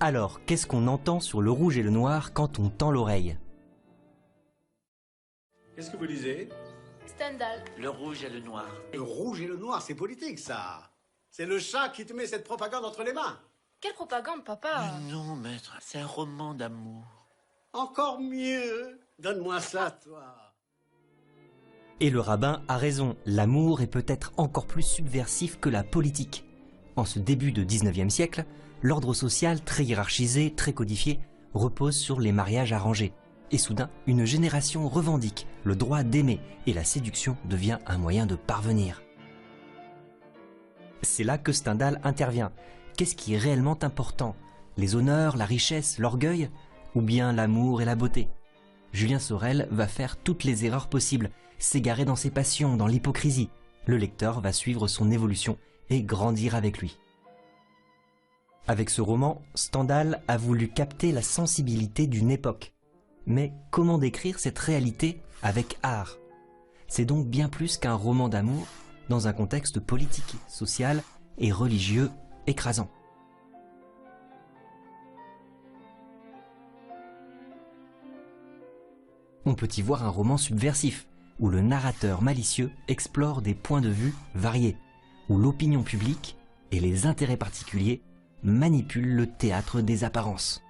Alors, qu'est-ce qu'on entend sur le rouge et le noir quand on tend l'oreille? Qu'est-ce que vous lisez? Stendhal. Le rouge et le noir. Le rouge et le noir, c'est politique, ça. C'est le chat qui te met cette propagande entre les mains. Quelle propagande, papa? Non, maître, c'est un roman d'amour. Encore mieux. Donne-moi ça, toi. Et le rabbin a raison, l'amour est peut-être encore plus subversif que la politique. En ce début de 19e siècle, l'ordre social très hiérarchisé, très codifié, repose sur les mariages arrangés. Et soudain, une génération revendique le droit d'aimer et la séduction devient un moyen de parvenir. C'est là que Stendhal intervient. Qu'est-ce qui est réellement important? Les honneurs, la richesse, l'orgueil? Ou bien l'amour et la beauté? Julien Sorel va faire toutes les erreurs possibles, s'égarer dans ses passions, dans l'hypocrisie. Le lecteur va suivre son évolution et grandir avec lui. Avec ce roman, Stendhal a voulu capter la sensibilité d'une époque. Mais comment décrire cette réalité avec art? C'est donc bien plus qu'un roman d'amour dans un contexte politique, social et religieux écrasant. On peut y voir un roman subversif, où le narrateur malicieux explore des points de vue variés, où l'opinion publique et les intérêts particuliers manipulent le théâtre des apparences.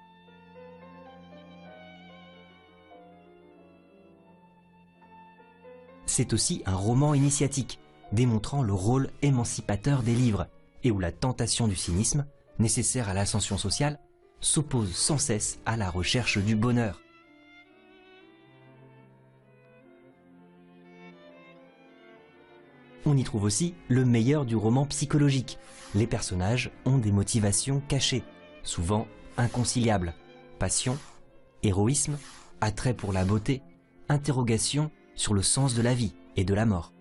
C'est aussi un roman initiatique, démontrant le rôle émancipateur des livres, et où la tentation du cynisme, nécessaire à l'ascension sociale, s'oppose sans cesse à la recherche du bonheur. On y trouve aussi le meilleur du roman psychologique. Les personnages ont des motivations cachées, souvent inconciliables. Passion, héroïsme, attrait pour la beauté, interrogation sur le sens de la vie et de la mort.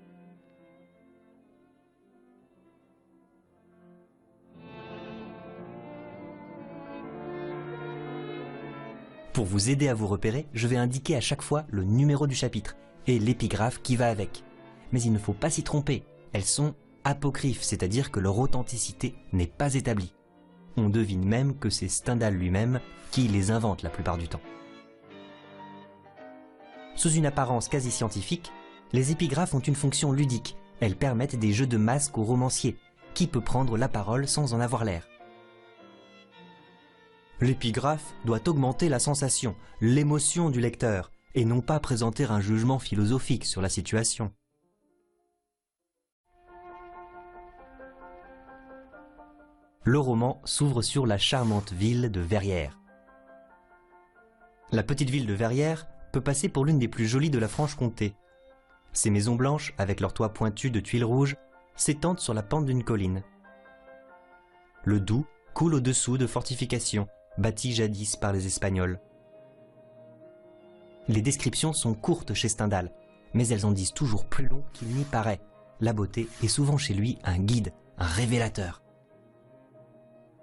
Pour vous aider à vous repérer, je vais indiquer à chaque fois le numéro du chapitre et l'épigraphe qui va avec. Mais il ne faut pas s'y tromper, elles sont apocryphes, c'est-à-dire que leur authenticité n'est pas établie. On devine même que c'est Stendhal lui-même qui les invente la plupart du temps. Sous une apparence quasi scientifique, les épigraphes ont une fonction ludique. Elles permettent des jeux de masques aux romanciers. Qui peut prendre la parole sans en avoir l'air? L'épigraphe doit augmenter la sensation, l'émotion du lecteur, et non pas présenter un jugement philosophique sur la situation. Le roman s'ouvre sur la charmante ville de Verrières. La petite ville de Verrières peut passer pour l'une des plus jolies de la Franche-Comté. Ces maisons blanches, avec leurs toits pointus de tuiles rouges, s'étendent sur la pente d'une colline. Le Doubs coule au-dessous de fortifications, bâties jadis par les Espagnols. Les descriptions sont courtes chez Stendhal, mais elles en disent toujours plus long qu'il n'y paraît. La beauté est souvent chez lui un guide, un révélateur.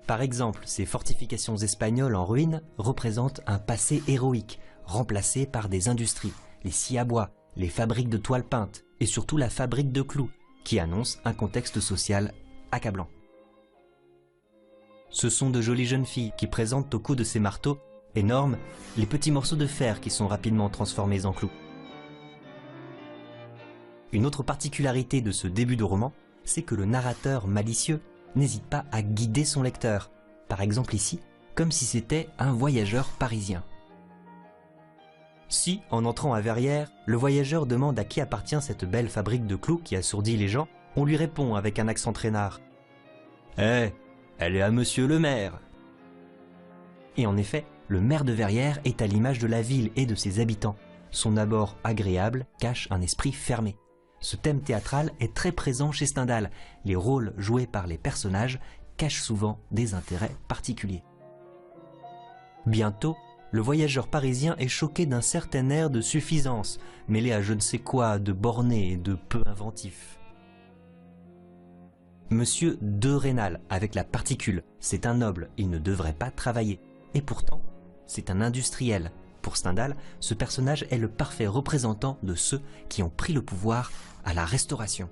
Par exemple, ces fortifications espagnoles en ruine représentent un passé héroïque, remplacé par des industries, les scies à bois, les fabriques de toiles peintes et surtout la fabrique de clous, qui annonce un contexte social accablant. Ce sont de jolies jeunes filles qui présentent au cou de ces marteaux énormes les petits morceaux de fer qui sont rapidement transformés en clous. Une autre particularité de ce début de roman, c'est que le narrateur malicieux n'hésite pas à guider son lecteur, par exemple ici, comme si c'était un voyageur parisien. Si, en entrant à Verrières, le voyageur demande à qui appartient cette belle fabrique de clous qui assourdit les gens, on lui répond avec un accent traînard. « Eh, elle est à monsieur le maire !» Et en effet, le maire de Verrières est à l'image de la ville et de ses habitants. Son abord agréable cache un esprit fermé. Ce thème théâtral est très présent chez Stendhal. Les rôles joués par les personnages cachent souvent des intérêts particuliers. Bientôt, le voyageur parisien est choqué d'un certain air de suffisance, mêlé à je ne sais quoi de borné et de peu inventif. Monsieur de Rênal, avec la particule, c'est un noble, il ne devrait pas travailler. Et pourtant, c'est un industriel. Pour Stendhal, ce personnage est le parfait représentant de ceux qui ont pris le pouvoir à la Restauration.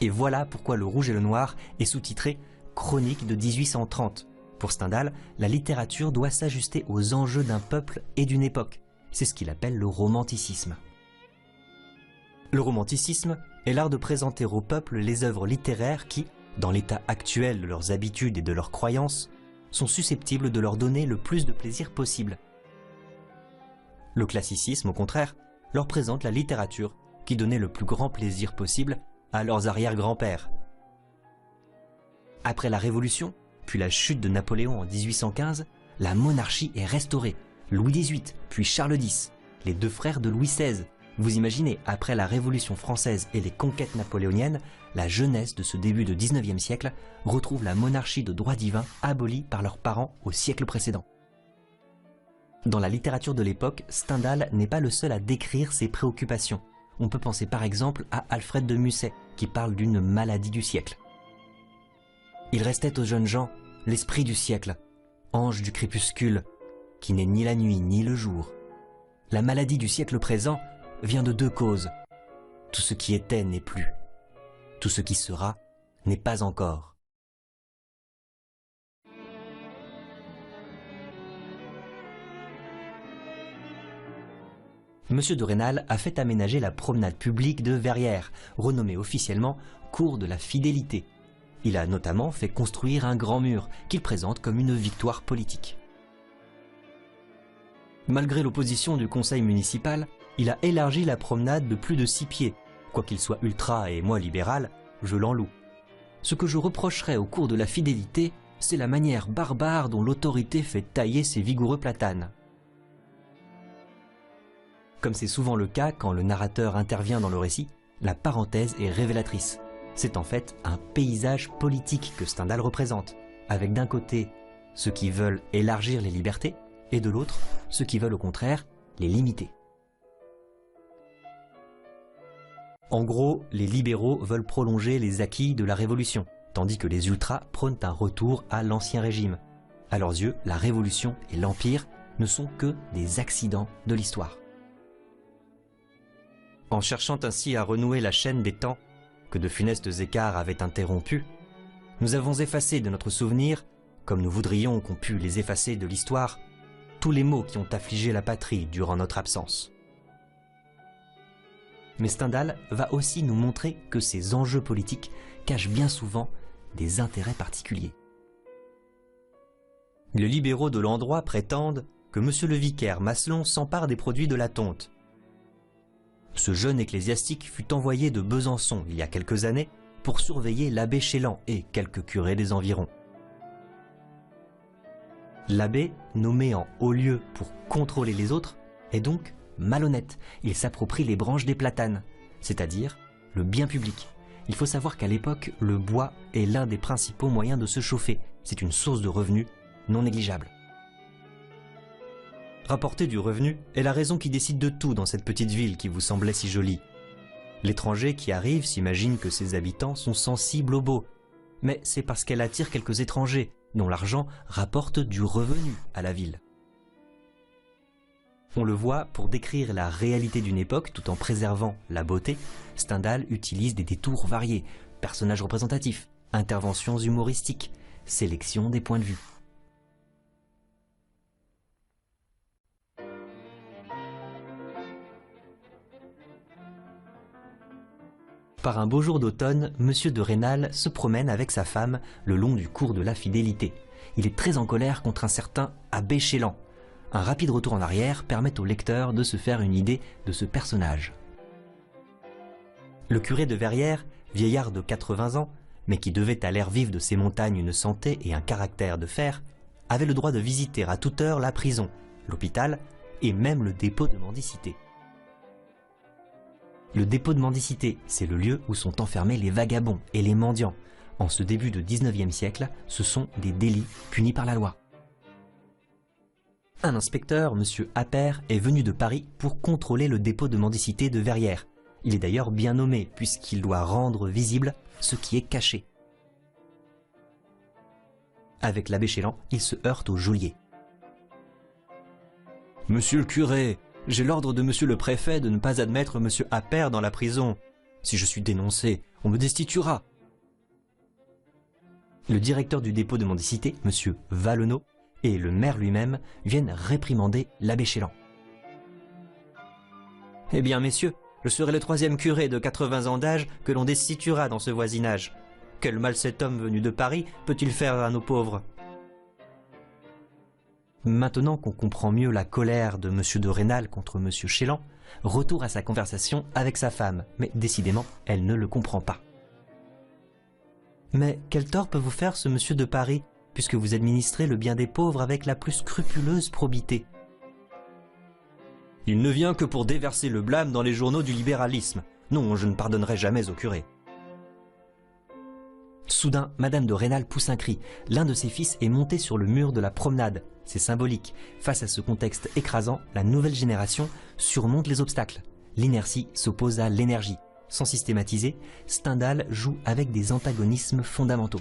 Et voilà pourquoi Le Rouge et le Noir est sous-titré « Chronique de 1830 ». Pour Stendhal, la littérature doit s'ajuster aux enjeux d'un peuple et d'une époque. C'est ce qu'il appelle le romanticisme. Le romanticisme est l'art de présenter au peuple les œuvres littéraires qui, dans l'état actuel de leurs habitudes et de leurs croyances, sont susceptibles de leur donner le plus de plaisir possible. Le classicisme, au contraire, leur présente la littérature qui donnait le plus grand plaisir possible à leurs arrière-grands-pères. Après la Révolution, puis la chute de Napoléon en 1815, la monarchie est restaurée. Louis XVIII, puis Charles X, les deux frères de Louis XVI. Vous imaginez, après la Révolution française et les conquêtes napoléoniennes, la jeunesse de ce début de 19e siècle retrouve la monarchie de droit divin abolie par leurs parents au siècle précédent. Dans la littérature de l'époque, Stendhal n'est pas le seul à décrire ses préoccupations. On peut penser par exemple à Alfred de Musset, qui parle d'une maladie du siècle. Il restait aux jeunes gens l'esprit du siècle, ange du crépuscule, qui n'est ni la nuit ni le jour. La maladie du siècle présent vient de deux causes. Tout ce qui était n'est plus. Tout ce qui sera n'est pas encore. Monsieur de Rênal a fait aménager la promenade publique de Verrières, renommée officiellement Cours de la Fidélité. Il a notamment fait construire un grand mur qu'il présente comme une victoire politique. Malgré l'opposition du conseil municipal, il a élargi la promenade de plus de 6 pieds. Quoiqu'il soit ultra et moi libéral, je l'en loue. Ce que je reprocherais au Cours de la Fidélité, c'est la manière barbare dont l'autorité fait tailler ses vigoureux platanes. Comme c'est souvent le cas quand le narrateur intervient dans le récit, la parenthèse est révélatrice. C'est en fait un paysage politique que Stendhal représente, avec d'un côté ceux qui veulent élargir les libertés, et de l'autre ceux qui veulent au contraire les limiter. En gros, les libéraux veulent prolonger les acquis de la Révolution, tandis que les ultras prônent un retour à l'Ancien Régime. À leurs yeux, la Révolution et l'Empire ne sont que des accidents de l'histoire. En cherchant ainsi à renouer la chaîne des temps que de funestes écarts avaient interrompus, nous avons effacé de notre souvenir, comme nous voudrions qu'on pût les effacer de l'histoire, tous les maux qui ont affligé la patrie durant notre absence. Mais Stendhal va aussi nous montrer que ces enjeux politiques cachent bien souvent des intérêts particuliers. Les libéraux de l'endroit prétendent que monsieur le vicaire Maslon s'empare des produits de la tonte. Ce jeune ecclésiastique fut envoyé de Besançon il y a quelques années pour surveiller l'abbé Chélan et quelques curés des environs. L'abbé, nommé en haut lieu pour contrôler les autres, est donc malhonnête. Il s'approprie les branches des platanes, c'est-à-dire le bien public. Il faut savoir qu'à l'époque, le bois est l'un des principaux moyens de se chauffer. C'est une source de revenus non négligeable. Rapporter du revenu est la raison qui décide de tout dans cette petite ville qui vous semblait si jolie. L'étranger qui arrive s'imagine que ses habitants sont sensibles au beau, mais c'est parce qu'elle attire quelques étrangers dont l'argent rapporte du revenu à la ville. On le voit, pour décrire la réalité d'une époque tout en préservant la beauté, Stendhal utilise des détours variés, personnages représentatifs, interventions humoristiques, sélection des points de vue. Par un beau jour d'automne, monsieur de Rênal se promène avec sa femme le long du cours de la Fidélité. Il est très en colère contre un certain abbé Chélan. Un rapide retour en arrière permet au lecteur de se faire une idée de ce personnage. Le curé de Verrières, vieillard de 80 ans, mais qui devait à l'air vif de ces montagnes une santé et un caractère de fer, avait le droit de visiter à toute heure la prison, l'hôpital et même le dépôt de mendicité. Le dépôt de mendicité, c'est le lieu où sont enfermés les vagabonds et les mendiants. En ce début de 19e siècle, ce sont des délits punis par la loi. Un inspecteur, M. Appert, est venu de Paris pour contrôler le dépôt de mendicité de Verrières. Il est d'ailleurs bien nommé puisqu'il doit rendre visible ce qui est caché. Avec l'abbé Chélan, il se heurte au geôlier. « Monsieur le curé, j'ai l'ordre de monsieur le préfet de ne pas admettre monsieur Appert dans la prison. Si je suis dénoncé, on me destituera. » Le directeur du dépôt de mendicité, M. Valenod, et le maire lui-même viennent réprimander l'abbé Chélan. « Eh bien, messieurs, je serai le 3e curé de 80 ans d'âge que l'on destituera dans ce voisinage. Quel mal cet homme venu de Paris peut-il faire à nos pauvres ?» Maintenant qu'on comprend mieux la colère de M. de Rênal contre M. Chélan, retour à sa conversation avec sa femme, mais décidément, elle ne le comprend pas. « Mais quel tort peut vous faire ce monsieur de Paris, puisque vous administrez le bien des pauvres avec la plus scrupuleuse probité ? Il ne vient que pour déverser le blâme dans les journaux du libéralisme. Non, je ne pardonnerai jamais au curé. » Soudain, Madame de Rênal pousse un cri. L'un de ses fils est monté sur le mur de la promenade. C'est symbolique. Face à ce contexte écrasant, la nouvelle génération surmonte les obstacles. L'inertie s'oppose à l'énergie. Sans systématiser, Stendhal joue avec des antagonismes fondamentaux.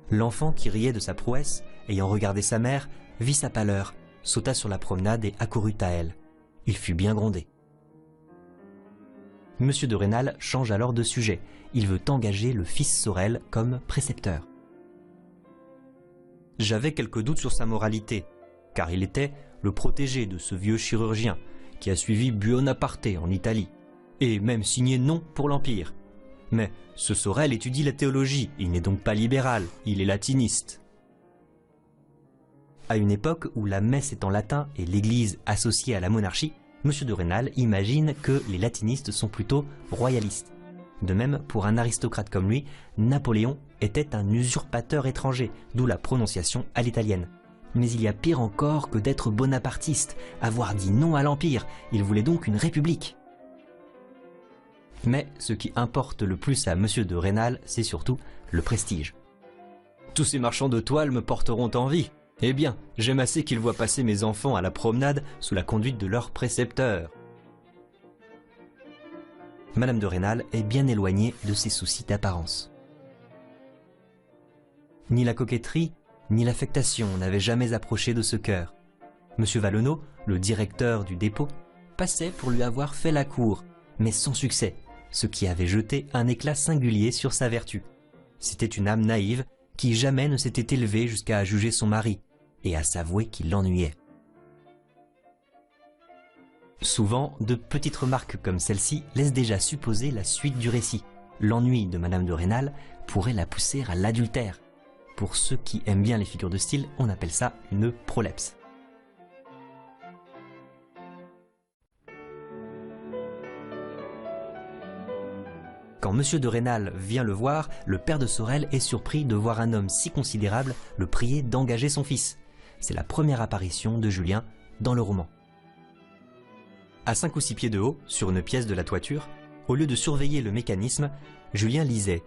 L'enfant qui riait de sa prouesse, ayant regardé sa mère, vit sa pâleur, sauta sur la promenade et accourut à elle. Il fut bien grondé. Monsieur de Rênal change alors de sujet. Il veut engager le fils Sorel comme précepteur. J'avais quelques doutes sur sa moralité, car il était le protégé de ce vieux chirurgien qui a suivi Buonaparte en Italie, et même signé non pour l'Empire. Mais ce Sorel étudie la théologie, il n'est donc pas libéral, il est latiniste. À une époque où la messe est en latin et l'Église associée à la monarchie, M. de Rênal imagine que les latinistes sont plutôt royalistes. De même, pour un aristocrate comme lui, Napoléon était un usurpateur étranger, d'où la prononciation à l'italienne. Mais il y a pire encore que d'être bonapartiste, avoir dit non à l'Empire, il voulait donc une république. Mais ce qui importe le plus à M. de Rênal, c'est surtout le prestige. Tous ces marchands de toile me porteront envie. Eh bien, j'aime assez qu'ils voient passer mes enfants à la promenade sous la conduite de leur précepteur. Madame de Rênal est bien éloignée de ses soucis d'apparence. Ni la coquetterie, ni l'affectation n'avaient jamais approché de ce cœur. Monsieur Valenod, le directeur du dépôt, passait pour lui avoir fait la cour, mais sans succès, ce qui avait jeté un éclat singulier sur sa vertu. C'était une âme naïve qui jamais ne s'était élevée jusqu'à juger son mari et à s'avouer qu'il l'ennuyait. Souvent, de petites remarques comme celle-ci laissent déjà supposer la suite du récit. L'ennui de Madame de Rênal pourrait la pousser à l'adultère. Pour ceux qui aiment bien les figures de style, on appelle ça une prolepse. Quand Monsieur de Rênal vient le voir, le père de Sorel est surpris de voir un homme si considérable le prier d'engager son fils. C'est la première apparition de Julien dans le roman. À 5 ou 6 pieds de haut, sur une pièce de la toiture, au lieu de surveiller le mécanisme, Julien lisait.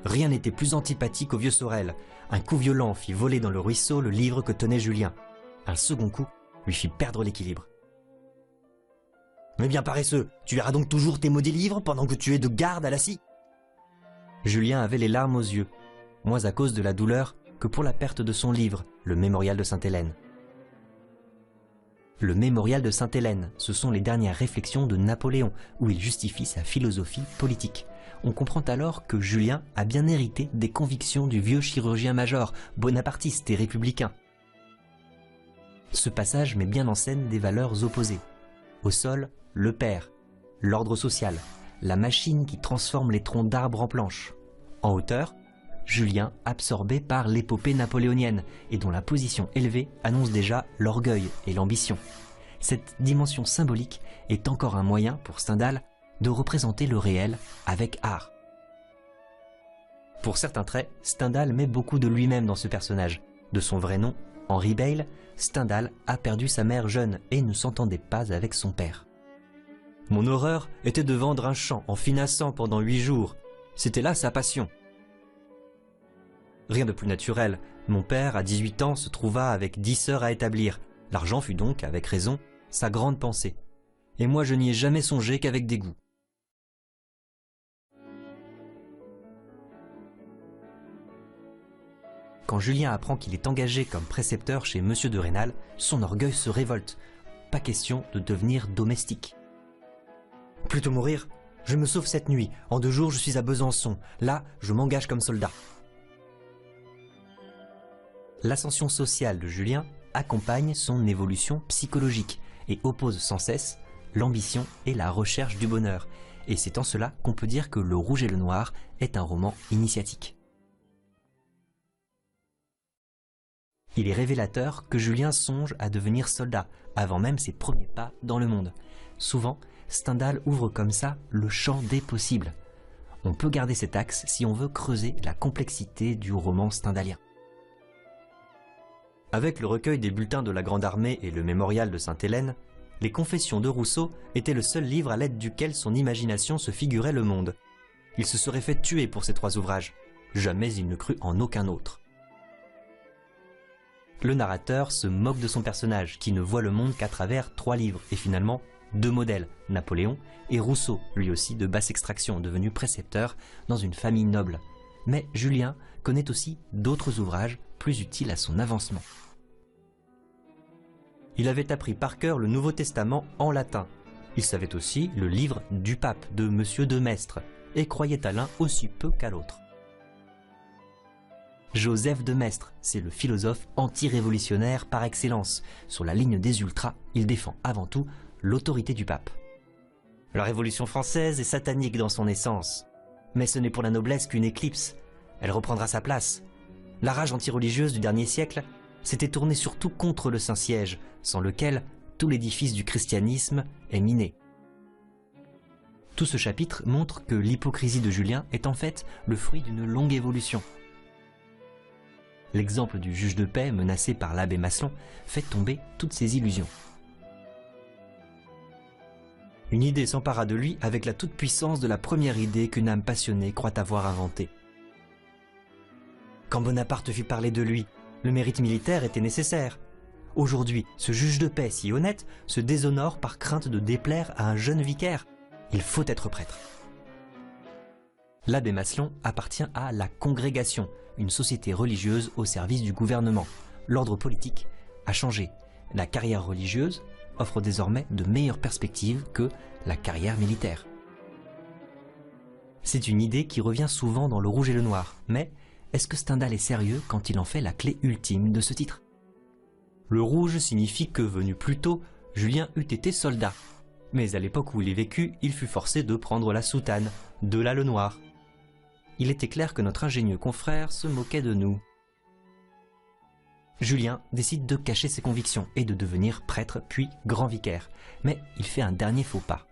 Rien n'était plus antipathique au vieux Sorel. Un coup violent fit voler dans le ruisseau le livre que tenait Julien. Un second coup lui fit perdre l'équilibre. « Mais bien paresseux, tu verras donc toujours tes maudits livres pendant que tu es de garde à la scie !» Julien avait les larmes aux yeux, moins à cause de la douleur que pour la perte de son livre, le Mémorial de Sainte-Hélène. Le Mémorial de Sainte-Hélène, ce sont les dernières réflexions de Napoléon, où il justifie sa philosophie politique. On comprend alors que Julien a bien hérité des convictions du vieux chirurgien-major, bonapartiste et républicain. Ce passage met bien en scène des valeurs opposées. Au sol, le père, l'ordre social, la machine qui transforme les troncs d'arbres en planches. En hauteur, Julien absorbé par l'épopée napoléonienne et dont la position élevée annonce déjà l'orgueil et l'ambition. Cette dimension symbolique est encore un moyen pour Stendhal de représenter le réel avec art. Pour certains traits, Stendhal met beaucoup de lui-même dans ce personnage. De son vrai nom, Henri Beyle, Stendhal a perdu sa mère jeune et ne s'entendait pas avec son père. « Mon horreur était de vendre un champ en finassant pendant 8 jours. C'était là sa passion. » Rien de plus naturel. Mon père, à 18 ans, se trouva avec 10 sœurs à établir. L'argent fut donc, avec raison, sa grande pensée. Et moi, je n'y ai jamais songé qu'avec dégoût. Quand Julien apprend qu'il est engagé comme précepteur chez Monsieur de Rênal, son orgueil se révolte. Pas question de devenir domestique. Plutôt mourir, Je me sauve cette nuit, en 2 jours je suis à Besançon, là je m'engage comme soldat. L'ascension sociale de Julien accompagne son évolution psychologique et oppose sans cesse l'ambition et la recherche du bonheur. Et c'est en cela qu'on peut dire que Le Rouge et le Noir est un roman initiatique. Il est révélateur que Julien songe à devenir soldat, avant même ses premiers pas dans le monde. Souvent, Stendhal ouvre comme ça le champ des possibles. On peut garder cet axe si on veut creuser la complexité du roman stendhalien. Avec le recueil des bulletins de la Grande Armée et le mémorial de Sainte-Hélène, les Confessions de Rousseau étaient le seul livre à l'aide duquel son imagination se figurait le monde. Il se serait fait tuer pour ces 3 ouvrages. Jamais il ne crut en aucun autre. Le narrateur se moque de son personnage, qui ne voit le monde qu'à travers 3 livres, et finalement 2 modèles, Napoléon et Rousseau, lui aussi de basse extraction, devenu précepteur dans une famille noble. Mais Julien connaît aussi d'autres ouvrages plus utiles à son avancement. Il avait appris par cœur le Nouveau Testament en latin. Il savait aussi le livre du pape de Monsieur de Maistre, et croyait à l'un aussi peu qu'à l'autre. Joseph de Maistre, c'est le philosophe anti-révolutionnaire par excellence. Sur la ligne des ultras, il défend avant tout l'autorité du pape. La Révolution française est satanique dans son essence. Mais ce n'est pour la noblesse qu'une éclipse. Elle reprendra sa place. La rage anti-religieuse du dernier siècle s'était tournée surtout contre le Saint-Siège, sans lequel tout l'édifice du christianisme est miné. Tout ce chapitre montre que l'hypocrisie de Julien est en fait le fruit d'une longue évolution. L'exemple du juge de paix menacé par l'abbé Maslon fait tomber toutes ses illusions. Une idée s'empara de lui avec la toute-puissance de la première idée qu'une âme passionnée croit avoir inventée. Quand Bonaparte fit parler de lui, le mérite militaire était nécessaire. Aujourd'hui, ce juge de paix si honnête se déshonore par crainte de déplaire à un jeune vicaire. Il faut être prêtre. L'abbé Maslon appartient à la Congrégation, une société religieuse au service du gouvernement. L'ordre politique a changé. La carrière religieuse offre désormais de meilleures perspectives que la carrière militaire. C'est une idée qui revient souvent dans Le Rouge et le Noir, mais est-ce que Stendhal est sérieux quand il en fait la clé ultime de ce titre? Le rouge signifie que, venu plus tôt, Julien eût été soldat. Mais à l'époque où il est vécu, il fut forcé de prendre la soutane, de là le noir. Il était clair que notre ingénieux confrère se moquait de nous. Julien décide de cacher ses convictions et de devenir prêtre puis grand vicaire. Mais il fait un dernier faux pas.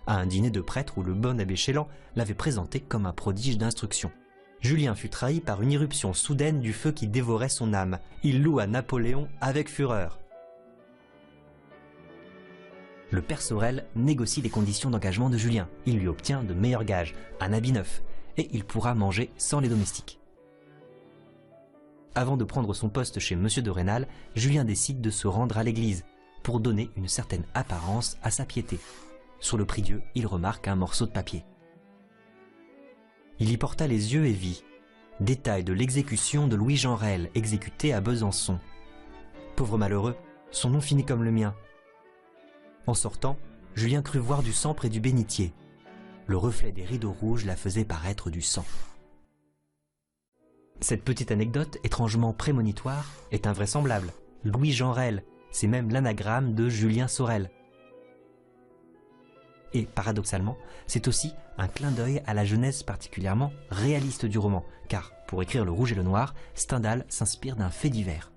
À un dîner de prêtres où le bon abbé Chélan l'avait présenté comme un prodige d'instruction. Julien fut trahi par une irruption soudaine du feu qui dévorait son âme. Il loua Napoléon avec fureur. Le père Sorel négocie les conditions d'engagement de Julien. Il lui obtient de meilleurs gages, un habit neuf, et il pourra manger sans les domestiques. Avant de prendre son poste chez Monsieur de Rênal, Julien décide de se rendre à l'église pour donner une certaine apparence à sa piété. Sur le prie-dieu, il remarque un morceau de papier. Il y porta les yeux et vit. Détail de l'exécution de Louis Jeanrel, exécuté à Besançon. Pauvre malheureux, son nom finit comme le mien. En sortant, Julien crut voir du sang près du bénitier. Le reflet des rideaux rouges la faisait paraître du sang. Cette petite anecdote, étrangement prémonitoire, est invraisemblable. Louis Jeanrel, c'est même l'anagramme de Julien Sorel. Et paradoxalement, c'est aussi un clin d'œil à la genèse particulièrement réaliste du roman, car pour écrire Le Rouge et le Noir, Stendhal s'inspire d'un fait divers.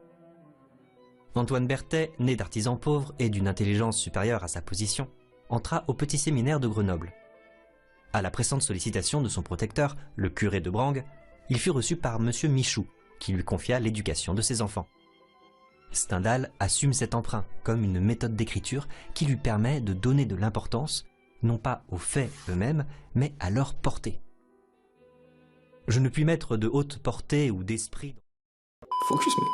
Antoine Berthet, né d'artisan pauvre et d'une intelligence supérieure à sa position, entra au petit séminaire de Grenoble. À la pressante sollicitation de son protecteur, le curé de Brangue, il fut reçu par M. Michoud, qui lui confia l'éducation de ses enfants. Stendhal assume cet emprunt comme une méthode d'écriture qui lui permet de donner de l'importance non pas aux faits eux-mêmes, mais à leur portée. Je ne puis mettre de haute portée ou d'esprit. Focus, mec.